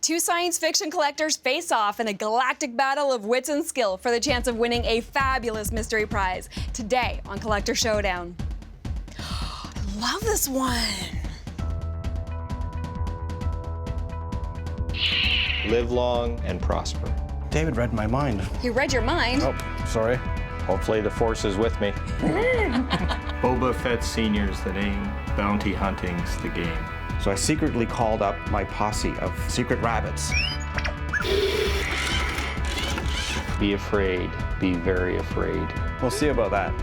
Two science fiction collectors face off in a galactic battle of wits and skill for the chance of winning a fabulous mystery prize. Today on Collector Showdown. I love this one. Live long and prosper. David read my mind. He read your mind? Oh, sorry. Hopefully the force is with me. Boba Fett Sr.'s the name, bounty hunting's the game. So I secretly called up my posse of secret rabbits. Be afraid, be very afraid. We'll see about that.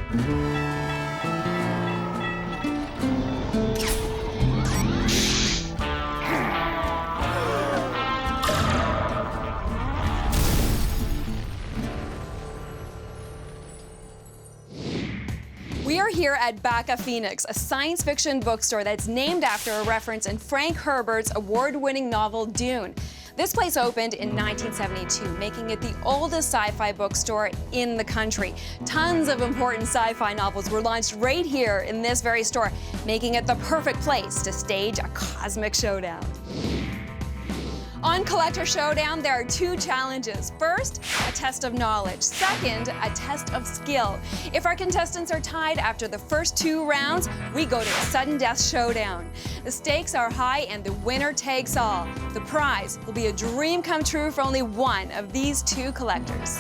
We are here at Baka Phoenix, a science fiction bookstore that's named after a reference in Frank Herbert's award-winning novel Dune. This place opened in 1972, making it the oldest sci-fi bookstore in the country. Tons of important sci-fi novels were launched right here in this very store, making it the perfect place to stage a cosmic showdown. On Collector Showdown, there are two challenges. First, a test of knowledge. Second, a test of skill. If our contestants are tied after the first two rounds, we go to a sudden death showdown. The stakes are high and the winner takes all. The prize will be a dream come true for only one of these two collectors.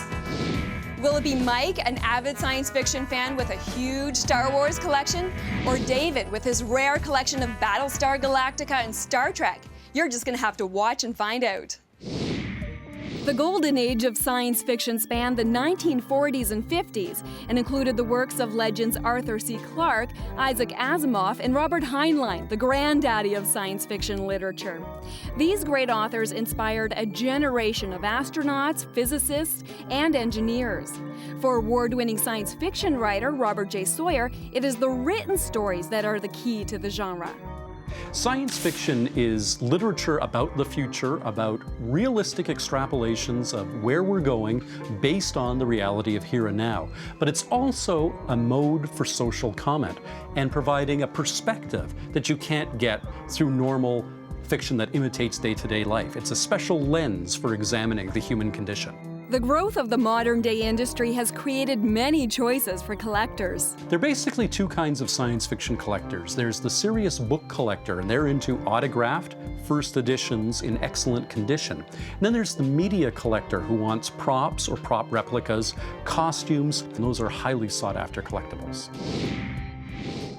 Will it be Mike, an avid science fiction fan with a huge Star Wars collection? Or David with his rare collection of Battlestar Galactica and Star Trek? You're just gonna have to watch and find out. The golden age of science fiction spanned the 1940s and 50s and included the works of legends Arthur C. Clarke, Isaac Asimov, and Robert Heinlein, the granddaddy of science fiction literature. These great authors inspired a generation of astronauts, physicists, and engineers. For award-winning science fiction writer Robert J. Sawyer, it is the written stories that are the key to the genre. Science fiction is literature about the future, about realistic extrapolations of where we're going based on the reality of here and now. But it's also a mode for social comment and providing a perspective that you can't get through normal fiction that imitates day-to-day life. It's a special lens for examining the human condition. The growth of the modern-day industry has created many choices for collectors. There are basically two kinds of science fiction collectors. There's the serious book collector, and they're into autographed first editions in excellent condition. And then there's the media collector who wants props or prop replicas, costumes, and those are highly sought-after collectibles.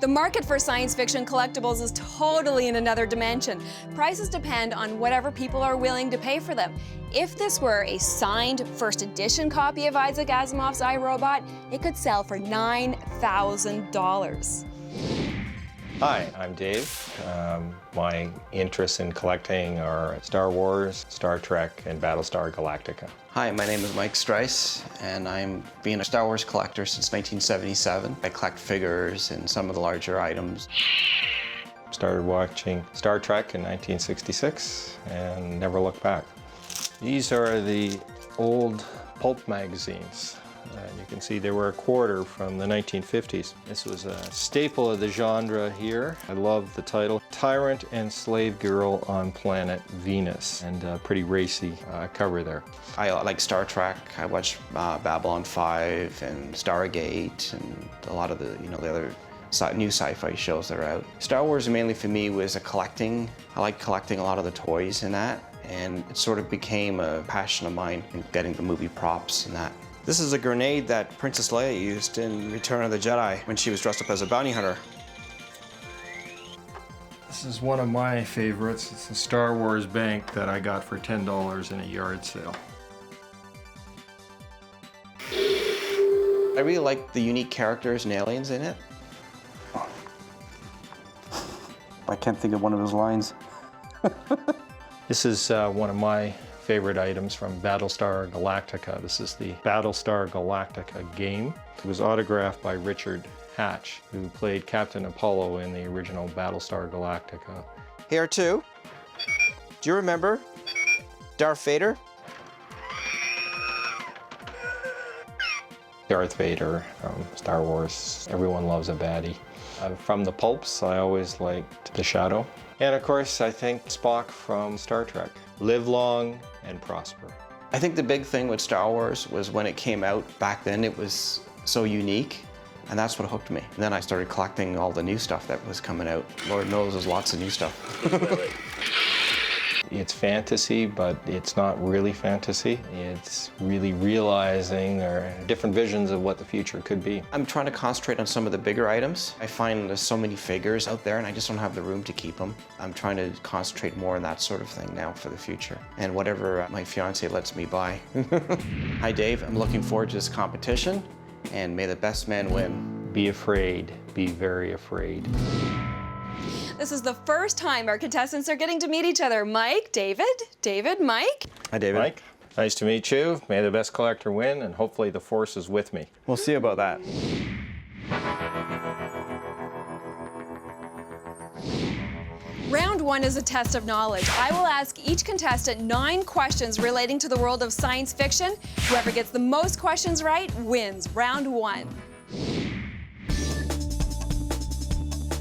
The market for science fiction collectibles is totally in another dimension. Prices depend on whatever people are willing to pay for them. If this were a signed first edition copy of Isaac Asimov's I, Robot, it could sell for $9,000. Hi, I'm Dave. My interests in collecting are Star Wars, Star Trek, and Battlestar Galactica. Hi, my name is Mike Strice, and I'm been a Star Wars collector since 1977. I collect figures and some of the larger items. Started watching Star Trek in 1966 and never looked back. These are the old pulp magazines. And you can see they were a quarter from the 1950s. This was a staple of the genre here. I love the title, Tyrant and Slave Girl on Planet Venus, and a pretty racy cover there. I like Star Trek. I watch Babylon 5 and Stargate and a lot of the, the other new sci-fi shows that are out. Star Wars mainly for me was a collecting. I like collecting a lot of the toys in that, and it sort of became a passion of mine in getting the movie props and that. This is a grenade that Princess Leia used in Return of the Jedi when she was dressed up as a bounty hunter. This is one of my favorites. It's a Star Wars bank that I got for $10 in a yard sale. I really like the unique characters and aliens in it. I can't think of one of his lines. This is one of my favorite items from Battlestar Galactica. This is the Battlestar Galactica game. It was autographed by Richard Hatch, who played Captain Apollo in the original Battlestar Galactica. Here too. Do you remember Darth Vader? Darth Vader from Star Wars. Everyone loves a baddie. From the pulps, I always liked the Shadow. And of course, I think Spock from Star Trek. live long and prosper. I think the big thing with Star Wars was when it came out back then, it was so unique, and that's what hooked me. And then I started collecting all the new stuff that was coming out. Lord knows there's lots of new stuff. It's fantasy, but it's not really fantasy. It's really realizing or different visions of what the future could be. I'm trying to concentrate on some of the bigger items. I find there's so many figures out there and I just don't have the room to keep them. I'm trying to concentrate more on that sort of thing now for the future. And whatever my fiance lets me buy. Hi Dave, I'm looking forward to this competition and may the best man win. Be afraid, be very afraid. This is the first time our contestants are getting to meet each other. Mike, David, Mike. Hi, David. Mike, nice to meet you. May the best collector win, and hopefully the force is with me. We'll see about that. Round 1 is a test of knowledge. I will ask each contestant 9 questions relating to the world of science fiction. Whoever gets the most questions right wins round 1.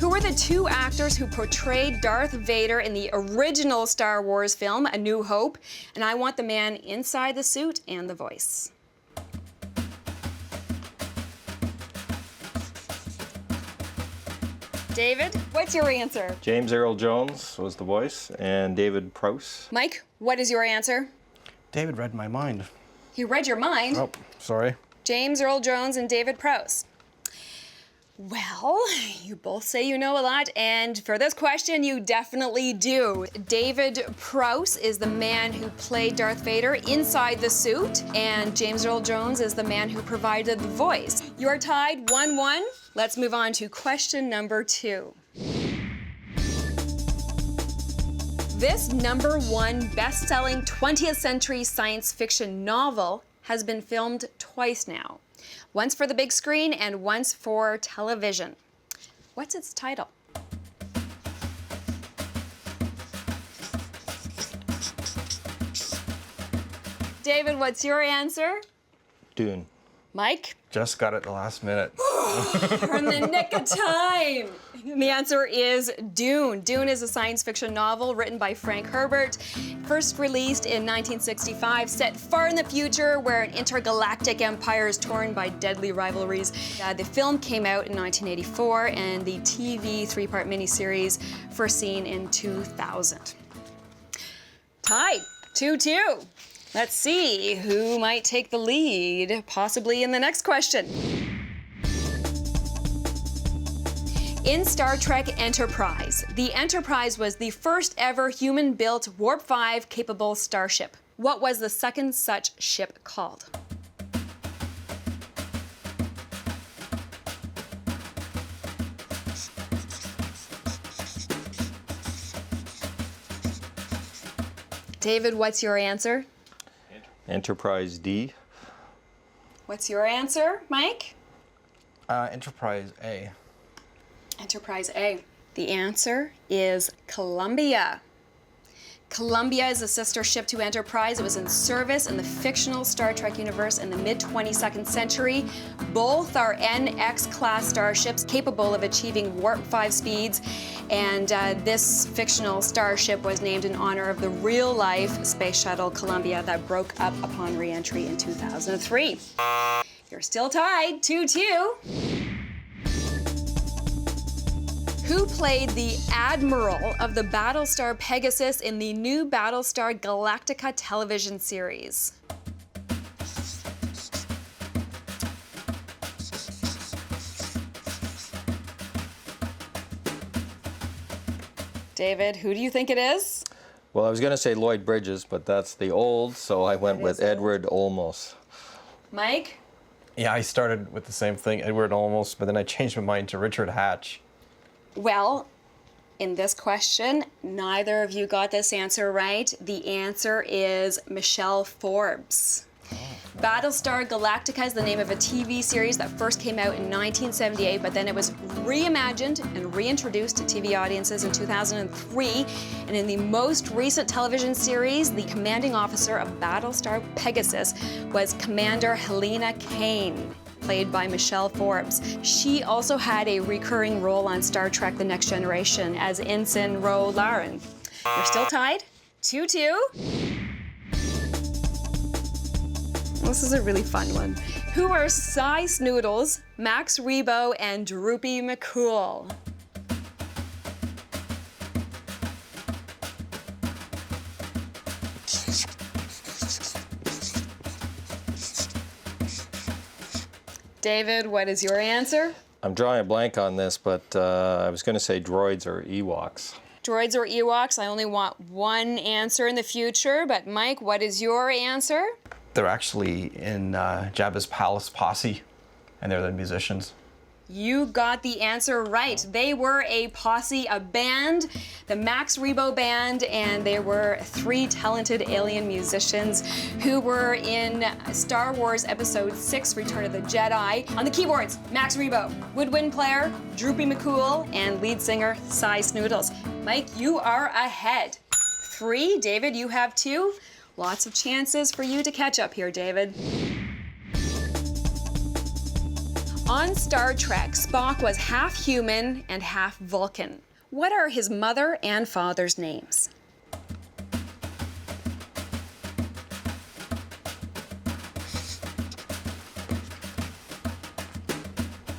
Who were the 2 actors who portrayed Darth Vader in the original Star Wars film, A New Hope? And I want the man inside the suit and the voice. David, what's your answer? James Earl Jones was the voice, and David Prowse. Mike, what is your answer? David read my mind. He read your mind. Oh, sorry. James Earl Jones and David Prowse. Well, you both say you know a lot, and for this question, you definitely do. David Prowse is the man who played Darth Vader inside the suit, and James Earl Jones is the man who provided the voice. You are tied 1-1. Let's move on to question number 2. This #1 best-selling 20th century science fiction novel has been filmed twice now. Once for the big screen and once for television. What's its title? David, what's your answer? Dune. Mike? Just got it the last minute. We're in the nick of time. The answer is Dune. Dune is a science fiction novel written by Frank Herbert, first released in 1965, set far in the future where an intergalactic empire is torn by deadly rivalries. The film came out in 1984 and the TV 3-part miniseries first seen in 2000. Tied, 2-2. Let's see who might take the lead, possibly in the next question. In Star Trek Enterprise, the Enterprise was the first ever human-built Warp 5 capable starship. What was the second such ship called? David, what's your answer? Enterprise D. What's your answer, Mike? Enterprise A. Enterprise A. The answer is Columbia. Columbia is a sister ship to Enterprise. It was in service in the fictional Star Trek universe in the mid-22nd century. Both are NX-class starships capable of achieving Warp 5 speeds. And this fictional starship was named in honor of the real-life space shuttle Columbia that broke up upon re-entry in 2003. You're still tied, 2-2. Who played the Admiral of the Battlestar Pegasus in the new Battlestar Galactica television series? David, who do you think it is? Well, I was going to say Lloyd Bridges, but that's the old, so I went with Edward Olmos. Mike? Yeah, I started with the same thing, Edward Olmos, but then I changed my mind to Richard Hatch. Well, in this question, neither of you got this answer right. The answer is Michelle Forbes. Battlestar Galactica is the name of a TV series that first came out in 1978, but then it was reimagined and reintroduced to TV audiences in 2003. And in the most recent television series, the commanding officer of Battlestar Pegasus was Commander Helena Kane, played by Michelle Forbes. She also had a recurring role on Star Trek The Next Generation as Ensign Ro Laren. You're still tied, 2-2. This is a really fun one. Who are Cy Snoodles, Max Rebo, and Droopy McCool? David, what is your answer? I'm drawing a blank on this, but I was going to say droids or Ewoks. Droids or Ewoks? I only want one answer in the future, but Mike, what is your answer? They're actually in Jabba's palace posse, and they're the musicians. You got the answer right. They were a posse, a band, the Max Rebo Band, and they were 3 talented alien musicians who were in Star Wars Episode 6, Return of the Jedi. On the keyboards, Max Rebo, woodwind player, Droopy McCool, and lead singer, Cy Snoodles. Mike, you are ahead. 3, David, you have 2. Lots of chances for you to catch up here, David. On Star Trek, Spock was half human and half Vulcan. What are his mother and father's names?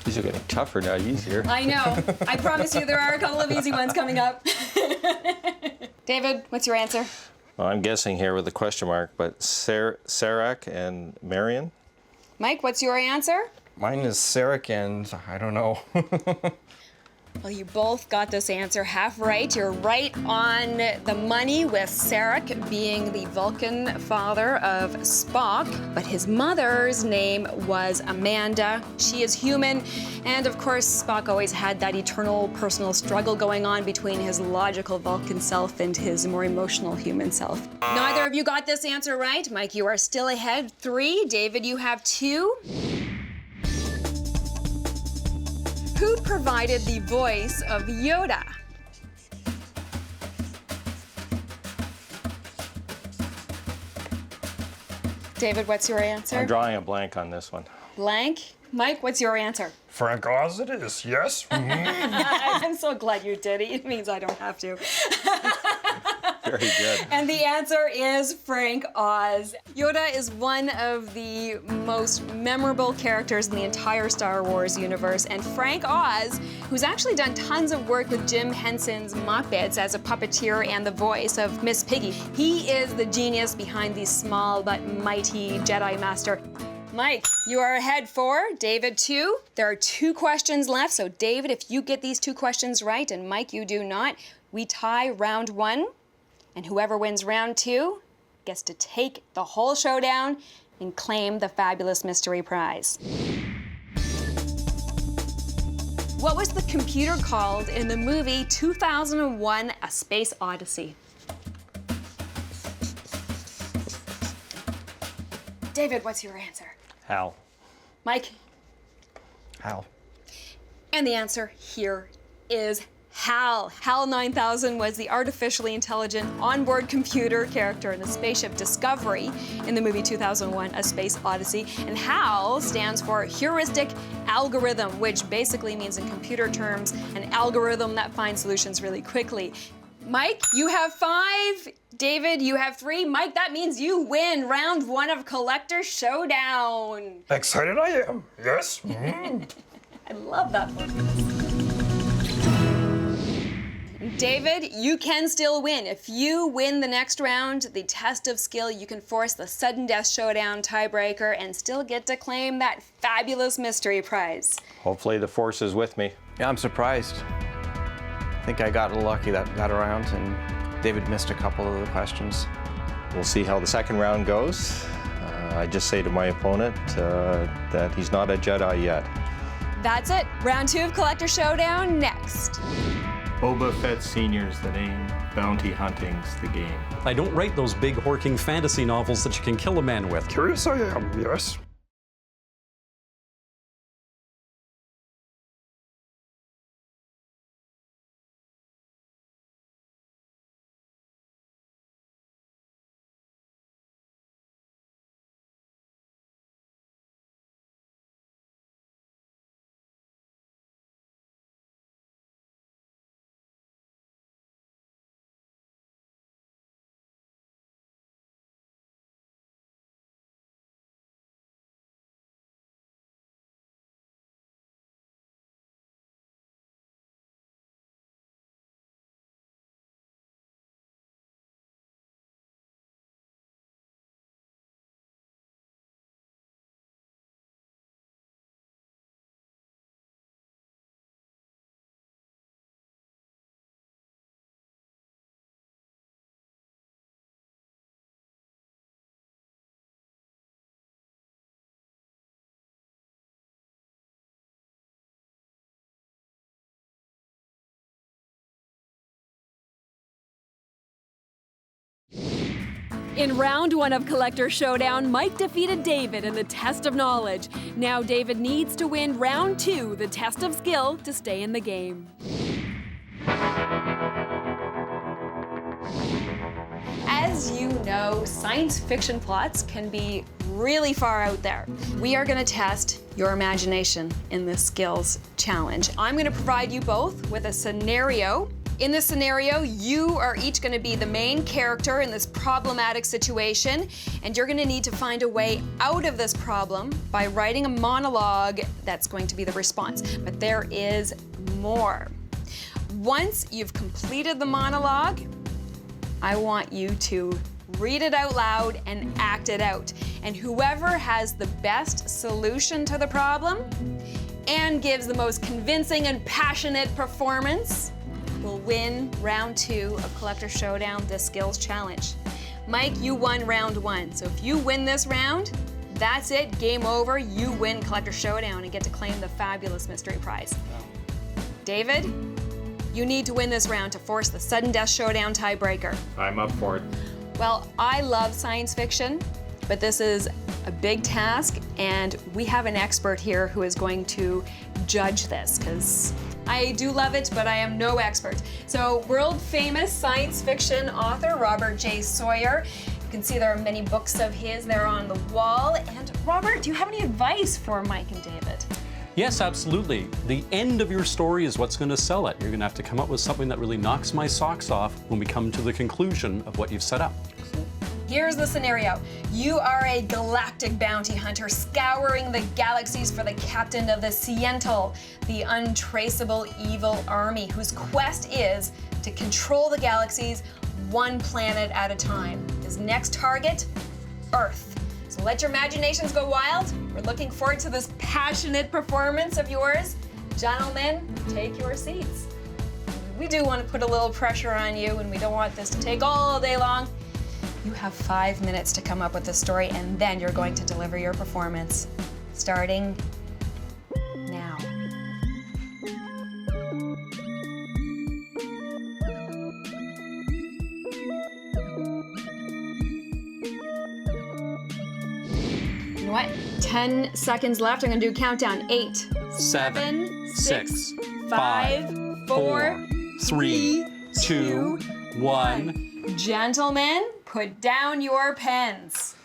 These are getting tougher, not easier. I know. I promise you there are a couple of easy ones coming up. David, what's your answer? Well, I'm guessing here with a question mark, but Sarek and Marion? Mike, what's your answer? Mine is Sarek, and I don't know. Well, you both got this answer half right. You're right on the money with Sarek being the Vulcan father of Spock, but his mother's name was Amanda. She is human, and of course, Spock always had that eternal personal struggle going on between his logical Vulcan self and his more emotional human self. Neither of you got this answer right. Mike, you are still ahead. 3. David, you have 2. Who provided the voice of Yoda? David, what's your answer? I'm drawing a blank on this one. Blank. Mike, what's your answer? Frank Oz it is, yes. I'm so glad you did it. It means I don't have to. Very good. And the answer is Frank Oz. Yoda is one of the most memorable characters in the entire Star Wars universe, and Frank Oz, who's actually done tons of work with Jim Henson's Muppets as a puppeteer and the voice of Miss Piggy, he is the genius behind the small but mighty Jedi Master. Mike, you are ahead 4, David 2. There are 2 questions left, so David, if you get these 2 questions right, and Mike, you do not, we tie round 1. And whoever wins round 2 gets to take the whole showdown and claim the fabulous mystery prize. What was the computer called in the movie 2001: A Space Odyssey? David, what's your answer? Hal. Mike? Hal. And the answer here is HAL. HAL 9000 was the artificially intelligent onboard computer character in the spaceship Discovery in the movie 2001: A Space Odyssey. And HAL stands for Heuristic Algorithm, which basically means in computer terms, an algorithm that finds solutions really quickly. Mike, you have 5. David, you have 3. Mike, that means you win round 1 of Collector Showdown. Excited I am, yes. I love that one. David, you can still win. If you win the next round, the test of skill, you can force the sudden death showdown tiebreaker and still get to claim that fabulous mystery prize. Hopefully the force is with me. Yeah, I'm surprised. I think I got lucky that round, and David missed a couple of the questions. We'll see how the second round goes. I just say to my opponent that he's not a Jedi yet. That's it. Round 2 of Collector Showdown next. Boba Fett Sr.'s the name, bounty hunting's the game. I don't write those big horking fantasy novels that you can kill a man with. Curious I am, yes. In round 1 of Collector Showdown, Mike defeated David in the test of knowledge. Now David needs to win round 2, the test of skill, to stay in the game. As you know, science fiction plots can be really far out there. We are going to test your imagination in this skills challenge. I'm going to provide you both with a scenario. In this scenario, you are each going to be the main character in this problematic situation, and you're going to need to find a way out of this problem by writing a monologue that's going to be the response. But there is more. Once you've completed the monologue, I want you to read it out loud and act it out. And whoever has the best solution to the problem and gives the most convincing and passionate performance will win round 2 of Collector Showdown, the Skills Challenge. Mike, you won round 1. So if you win this round, that's it, game over. You win Collector Showdown and get to claim the fabulous mystery prize. David, you need to win this round to force the sudden death showdown tiebreaker. I'm up for it. Well, I love science fiction, but this is a big task, and we have an expert here who is going to judge this, because I do love it, but I am no expert. So, world-famous science fiction author Robert J. Sawyer. You can see there are many books of his there on the wall. And Robert, do you have any advice for Mike and David? Yes, absolutely. The end of your story is what's going to sell it. You're going to have to come up with something that really knocks my socks off when we come to the conclusion of what you've set up. Here's the scenario. You are a galactic bounty hunter scouring the galaxies for the captain of the Siental, the untraceable evil army whose quest is to control the galaxies one planet at a time. His next target, Earth. So let your imaginations go wild. We're looking forward to this passionate performance of yours. Gentlemen, take your seats. We do want to put a little pressure on you, and we don't want this to take all day long. You have 5 minutes to come up with a story, and then you're going to deliver your performance. Starting now. You know what? 10 seconds left. I'm gonna do a countdown. 8, 7, 6, 5, 4, 3, 2, 1. Gentlemen, put down your pens.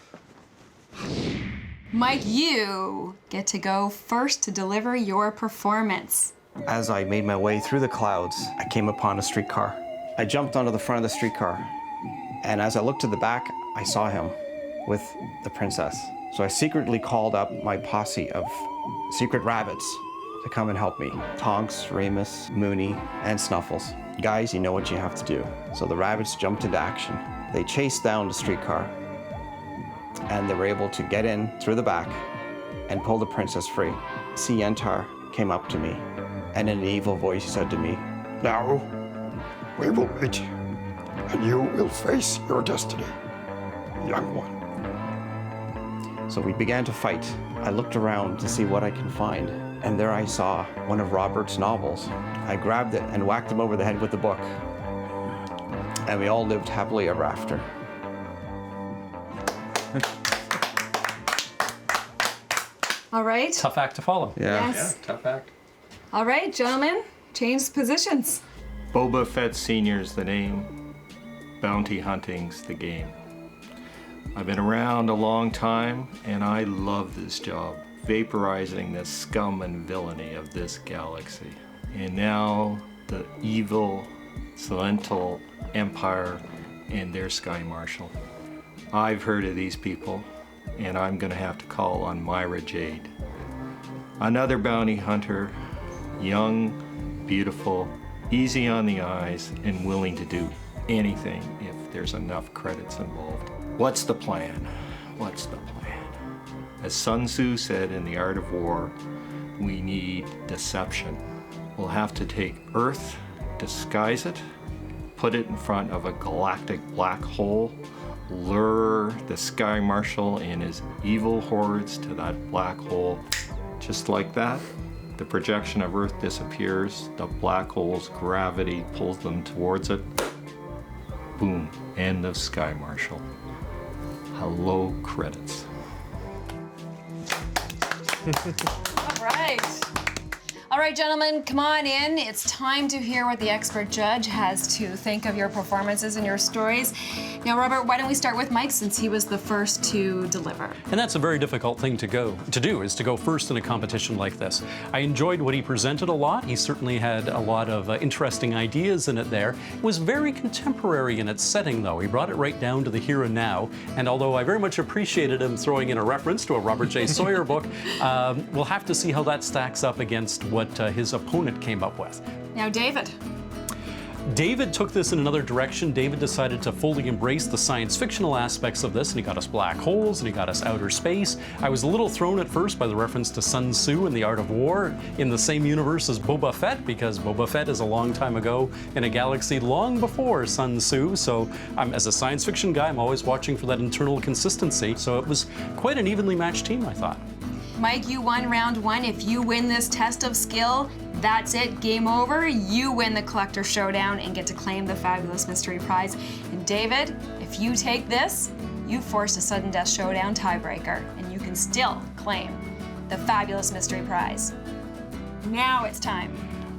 Mike, you get to go first to deliver your performance. As I made my way through the clouds, I came upon a streetcar. I jumped onto the front of the streetcar, and as I looked to the back, I saw him with the princess. So I secretly called up my posse of secret rabbits to come and help me. Tonks, Remus, Mooney, and Snuffles. Guys, you know what you have to do. So the rabbits jumped into action. They chased down the streetcar, and they were able to get in through the back and pull the princess free. Sientar came up to me, and in an evil voice he said to me, "Now, we will meet, and you will face your destiny, young one." So we began to fight. I looked around to see what I can find, and there I saw one of Robert's novels. I grabbed it and whacked him over the head with the book, and we all lived happily ever after. All right. Tough act to follow. Yes. Tough act. All right, gentlemen, change positions. Boba Fett Sr.'s the name. Bounty hunting's the game. I've been around a long time, and I love this job, vaporizing the scum and villainy of this galaxy. And now the evil Siental Empire and their Sky Marshal. I've heard of these people, and I'm gonna have to call on Myra Jade. Another bounty hunter, young, beautiful, easy on the eyes, and willing to do anything if there's enough credits involved. What's the plan? What's the plan? As Sun Tzu said in The Art of War, we need deception. We'll have to take Earth, disguise it, put it in front of a galactic black hole, lure the Sky Marshal and his evil hordes to that black hole. Just like that, the projection of Earth disappears, the black hole's gravity pulls them towards it. Boom, end of Sky Marshal. below credits. All right. All right, gentlemen, come on in. It's time to hear what the expert judge has to think of your performances and your stories. Now, Robert, why don't we start with Mike, since he was the first to deliver? And that's a very difficult thing to do, is to go first in a competition like this. I enjoyed what he presented a lot. He certainly had a lot of interesting ideas in it there. It was very contemporary in its setting, though. He brought it right down to the here and now. And although I very much appreciated him throwing in a reference to a Robert J. Sawyer book, we'll have to see how that stacks up against what his opponent came up with. Now, David. David took this in another direction. David decided to fully embrace the science fictional aspects of this, and he got us black holes, and he got us outer space. I was a little thrown at first by the reference to Sun Tzu and the Art of War in the same universe as Boba Fett, because Boba Fett is a long time ago in a galaxy long before Sun Tzu, so as a science fiction guy, I'm always watching for that internal consistency, so it was quite an evenly matched team, I thought. Mike, you won round one. If you win this test of skill, that's it, game over. You win the Collector Showdown and get to claim the fabulous mystery prize. And David, if you take this, you forced a sudden death showdown tiebreaker, and you can still claim the fabulous mystery prize. Now it's time.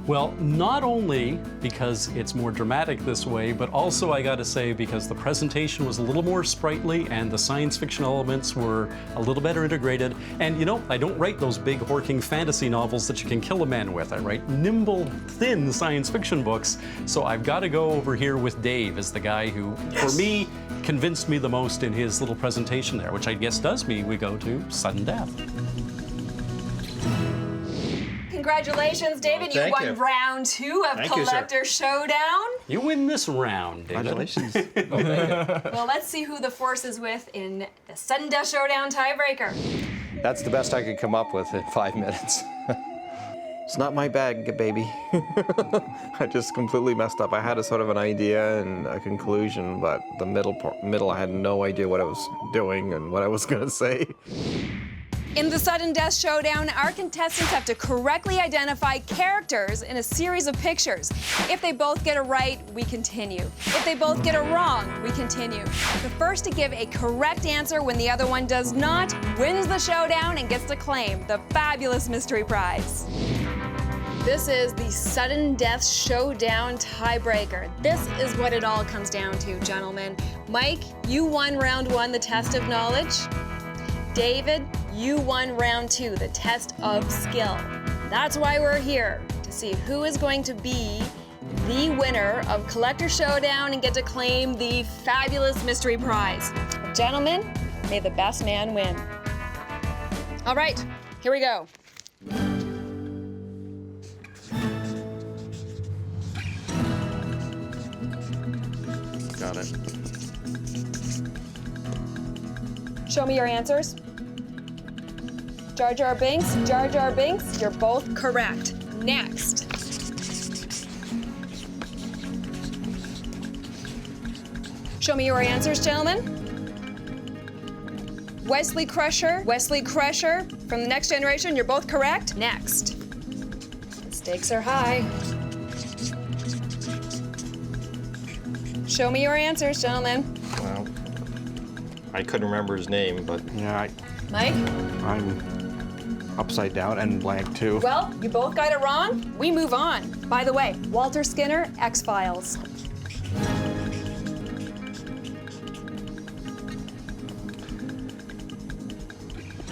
Well, not only because it's more dramatic this way, but also I gotta say because the presentation was a little more sprightly and the science fiction elements were a little better integrated. And you know, I don't write those big horking fantasy novels that you can kill a man with. I write nimble, thin science fiction books. So I've gotta go over here with Dave as the guy who, for me, convinced me the most in his little presentation there, which I guess does mean we go to sudden death. Congratulations, David. You won round two of Collector Showdown. You win this round, David. Congratulations. Well, let's see who the force is with in the sudden death showdown tiebreaker. That's the best I could come up with in 5 minutes. It's not my bag, baby. I just completely messed up. I had a sort of an idea and a conclusion, but the middle, I had no idea what I was doing and what I was gonna say. In the sudden death showdown, our contestants have to correctly identify characters in a series of pictures. If they both get it right, we continue. If they both get it wrong, we continue. The first to give a correct answer when the other one does not wins the showdown and gets to claim the fabulous mystery prize. This is the sudden death showdown tiebreaker. This is what it all comes down to, gentlemen. Mike, you won round one, the test of knowledge. David, you won round two, the test of skill. That's why we're here, to see who is going to be the winner of Collector Showdown and get to claim the fabulous mystery prize. Gentlemen, may the best man win. All right, here we go. Got it. Show me your answers. Jar Jar Binks, you're both correct. Next. Show me your answers, gentlemen. Wesley Crusher from the Next Generation, you're both correct. Next. The stakes are high. Show me your answers, gentlemen. Well, I couldn't remember his name, but Yeah, Mike? I'm upside down and blank too. Well, you both got it wrong. We move on. By the way, Walter Skinner, X-Files.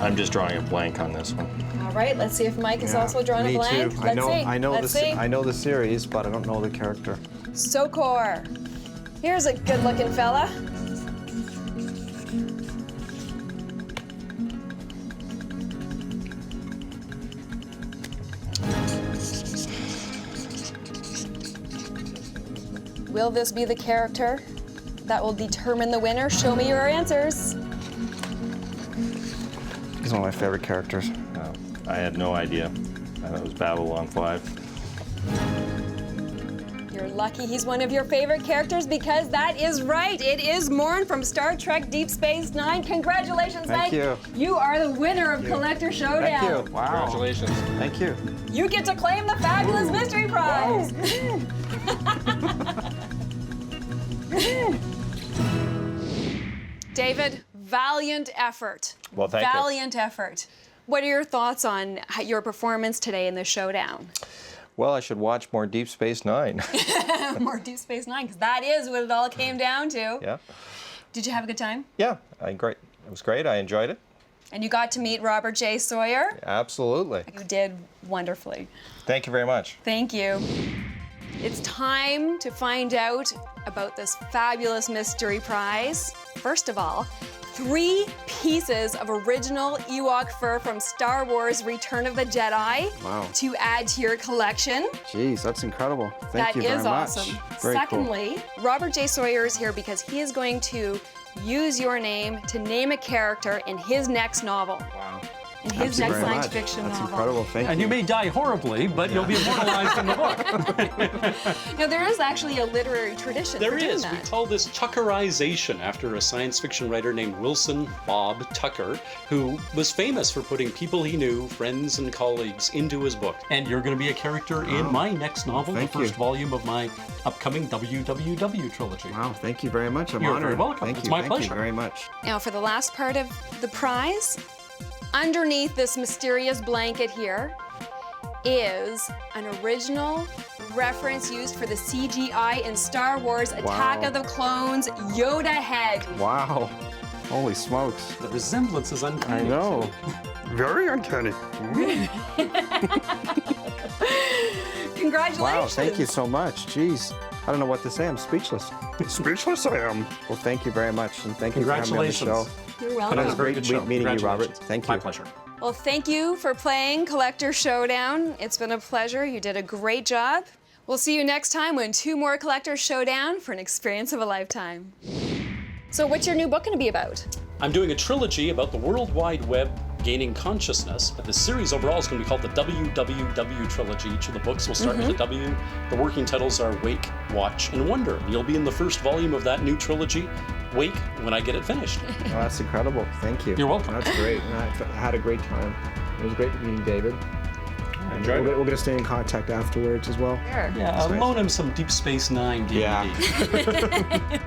I'm just drawing a blank on this one. All right, let's see if Mike is also drawing a Me blank. too. Let's see. I know the series, but I don't know the character. Sokor. Here's a good-looking fella. Will this be the character that will determine the winner? Show me your answers. He's one of my favorite characters. I had no idea. I thought it was Babylon 5. You're lucky he's one of your favorite characters because that is right. It is Morn from Star Trek Deep Space Nine. Congratulations, Mike. Thank you. You are the winner of Collector Showdown. Thank you. Wow. Congratulations. Thank you. You get to claim the fabulous mystery prize. David, valiant effort. Well, thank you. Valiant effort. What are your thoughts on your performance today in the Showdown? Well, I should watch more Deep Space Nine. More Deep Space Nine, because that is what it all came down to. Yeah. Did you have a good time? Yeah, great. It was great. I enjoyed it. And you got to meet Robert J. Sawyer? Absolutely. You did wonderfully. Thank you very much. Thank you. It's time to find out about this fabulous mystery prize. First of all, 3 pieces of original Ewok fur from Star Wars Return of the Jedi Wow. to add to your collection. Jeez, that's incredible. Thank you very much. That is awesome. Very Secondly, Robert J. Sawyer is here because he is going to use your name to name a character in his next novel. Wow. In his next science fiction That's novel. incredible. Thank And you may die horribly, but you'll be immortalized in the book. Now, there is actually a literary tradition There for doing is. that. We call this Tuckerization after a science fiction writer named Wilson Bob Tucker, who was famous for putting people he knew, friends and colleagues, into his book. And you're going to be a character in my next novel, Thank the first you. volume of my upcoming WWW trilogy. Wow, thank you very much. I'm You're honored. very welcome. Thank It's you. my Thank pleasure. you very much. Now, for the last part of the prize, underneath this mysterious blanket here is an original reference used for the CGI in Star Wars Attack Wow. of the Clones Yoda head. Wow. Holy smokes. The resemblance is uncanny. I know. Very uncanny. Congratulations. Wow, thank you so much. Jeez. I don't know what to say. I'm speechless. Speechless I am. Well, thank you very much, and thank you for having me on the show. Congratulations. You're It welcome. was Very great good show. meeting you, Robert. Congratulations. Thank you. My pleasure. Well, thank you for playing Collector Showdown. It's been a pleasure. You did a great job. We'll see you next time when 2 more Collector Showdown for an experience of a lifetime. So what's your new book going to be about? I'm doing a trilogy about the World Wide Web gaining consciousness. The series overall is going to be called the WWW trilogy. Each of the books will start with a W. The working titles are Wake, Watch, and Wonder. You'll be in the first volume of that new trilogy, Wake, when I get it finished. Oh, that's incredible. Thank you. You're welcome. That's great. I had a great time. It was great meeting David. Enjoyed We're it. going to stay in contact afterwards as well. Sure. Yeah, I'll loan him some Deep Space Nine DVD. Yeah.